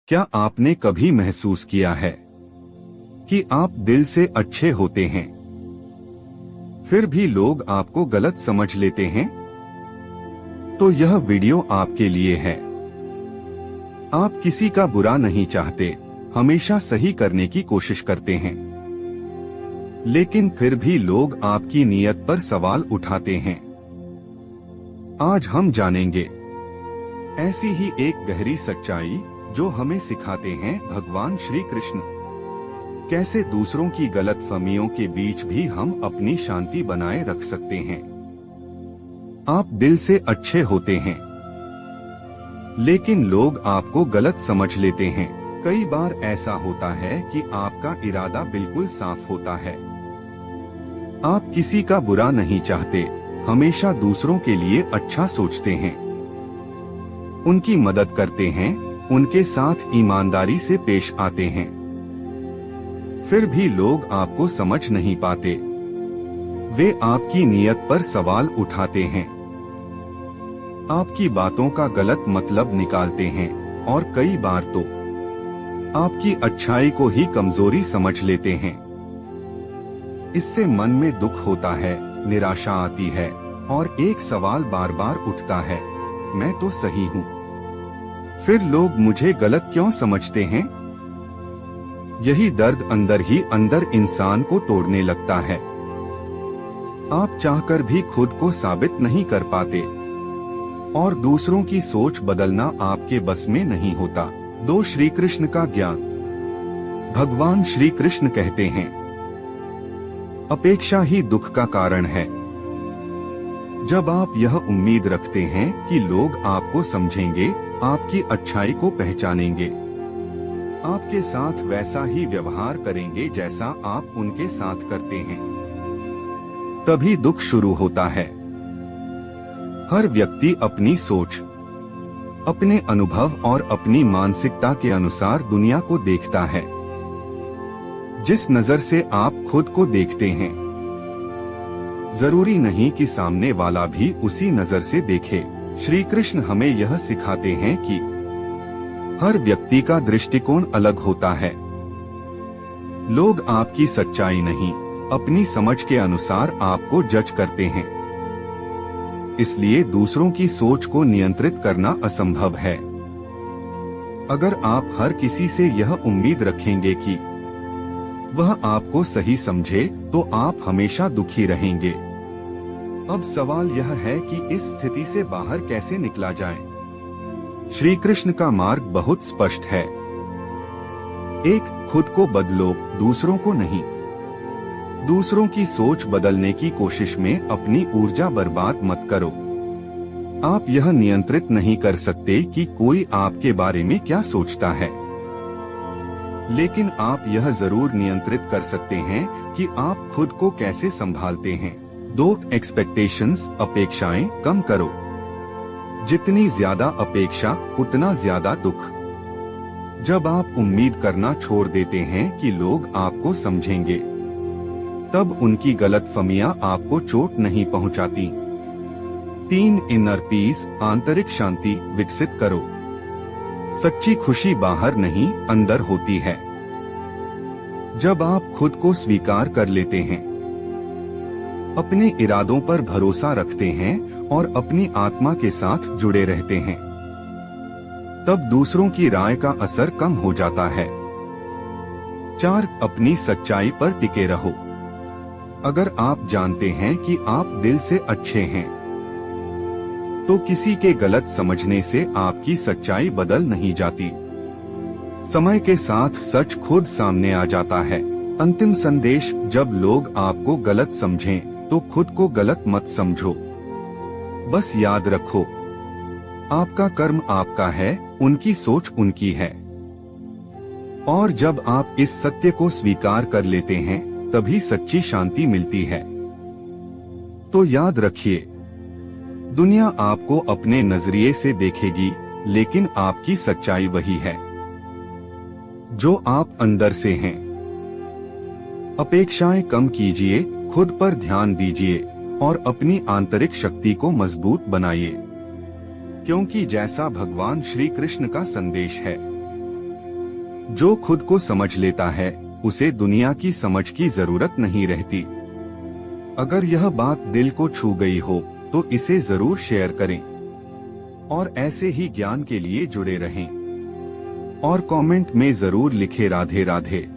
क्या आपने कभी महसूस किया है कि आप दिल से अच्छे होते हैं, फिर भी लोग आपको गलत समझ लेते हैं? तो यह वीडियो आपके लिए है। आप किसी का बुरा नहीं चाहते, हमेशा सही करने की कोशिश करते हैं, लेकिन फिर भी लोग आपकी नीयत पर सवाल उठाते हैं। आज हम जानेंगे ऐसी ही एक गहरी सच्चाई जो हमें सिखाते हैं भगवान श्री कृष्ण, कैसे दूसरों की गलतफहमियों के बीच भी हम अपनी शांति बनाए रख सकते हैं। आप दिल से अच्छे होते हैं, लेकिन लोग आपको गलत समझ लेते हैं। कई बार ऐसा होता है कि आपका इरादा बिल्कुल साफ होता है, आप किसी का बुरा नहीं चाहते, हमेशा दूसरों के लिए अच्छा सोचते हैं, उनकी मदद करते हैं, उनके साथ ईमानदारी से पेश आते हैं, फिर भी लोग आपको समझ नहीं पाते। वे आपकी नीयत पर सवाल उठाते हैं, आपकी बातों का गलत मतलब निकालते हैं और कई बार तो आपकी अच्छाई को ही कमजोरी समझ लेते हैं। इससे मन में दुख होता है, निराशा आती है और एक सवाल बार बार उठता है, मैं तो सही हूँ, फिर लोग मुझे गलत क्यों समझते हैं? यही दर्द अंदर ही अंदर इंसान को तोड़ने लगता है। आप चाहकर भी खुद को साबित नहीं कर पाते और दूसरों की सोच बदलना आपके बस में नहीं होता। दो श्री कृष्ण का ज्ञान। भगवान श्री कृष्ण कहते हैं, अपेक्षा ही दुख का कारण है। जब आप यह उम्मीद रखते हैं कि लोग आपको समझेंगे, आपकी अच्छाई को पहचानेंगे, आपके साथ वैसा ही व्यवहार करेंगे जैसा आप उनके साथ करते हैं, तभी दुख शुरू होता है। हर व्यक्ति अपनी सोच, अपने अनुभव और अपनी मानसिकता के अनुसार दुनिया को देखता है। जिस नजर से आप खुद को देखते हैं, जरूरी नहीं कि सामने वाला भी उसी नजर से देखे। श्री कृष्ण हमें यह सिखाते हैं कि हर व्यक्ति का दृष्टिकोण अलग होता है। लोग आपकी सच्चाई नहीं, अपनी समझ के अनुसार आपको जज करते हैं। इसलिए दूसरों की सोच को नियंत्रित करना असंभव है। अगर आप हर किसी से यह उम्मीद रखेंगे कि वह आपको सही समझे, तो आप हमेशा दुखी रहेंगे। अब सवाल यह है कि इस स्थिति से बाहर कैसे निकला जाए। श्री कृष्ण का मार्ग बहुत स्पष्ट है। एक, खुद को बदलो, दूसरों को नहीं। दूसरों की सोच बदलने की कोशिश में अपनी ऊर्जा बर्बाद मत करो। आप यह नियंत्रित नहीं कर सकते कि कोई आपके बारे में क्या सोचता है, लेकिन आप यह जरूर नियंत्रित कर सकते हैं कि आप खुद को कैसे संभालते हैं। दो, एक्सपेक्टेशंस, अपेक्षाएं कम करो। जितनी ज्यादा अपेक्षा, उतना ज्यादा दुख। जब आप उम्मीद करना छोड़ देते हैं कि लोग आपको समझेंगे, तब उनकी गलतफहमियां आपको चोट नहीं पहुंचाती। 3, इनर पीस, आंतरिक शांति विकसित करो। सच्ची खुशी बाहर नहीं, अंदर होती है। जब आप खुद को स्वीकार कर लेते हैं, अपने इरादों पर भरोसा रखते हैं और अपनी आत्मा के साथ जुड़े रहते हैं, तब दूसरों की राय का असर कम हो जाता है। 4, अपनी सच्चाई पर टिके रहो। अगर आप जानते हैं कि आप दिल से अच्छे हैं, तो किसी के गलत समझने से आपकी सच्चाई बदल नहीं जाती। समय के साथ सच खुद सामने आ जाता है। अंतिम संदेश, जब लोग आपको गलत समझें, तो खुद को गलत मत समझो। बस याद रखो, आपका कर्म आपका है, उनकी सोच उनकी है। और जब आप इस सत्य को स्वीकार कर लेते हैं, तभी सच्ची शांति मिलती है। तो याद रखिए, दुनिया आपको अपने नजरिए से देखेगी, लेकिन आपकी सच्चाई वही है जो आप अंदर से हैं। अपेक्षाएं कम कीजिए, खुद पर ध्यान दीजिए और अपनी आंतरिक शक्ति को मजबूत बनाइए, क्योंकि जैसा भगवान श्री कृष्ण का संदेश है, जो खुद को समझ लेता है उसे दुनिया की समझ की जरूरत नहीं रहती। अगर यह बात दिल को छू गई हो तो इसे जरूर शेयर करें और ऐसे ही ज्ञान के लिए जुड़े रहें और कमेंट में जरूर लिखें राधे राधे।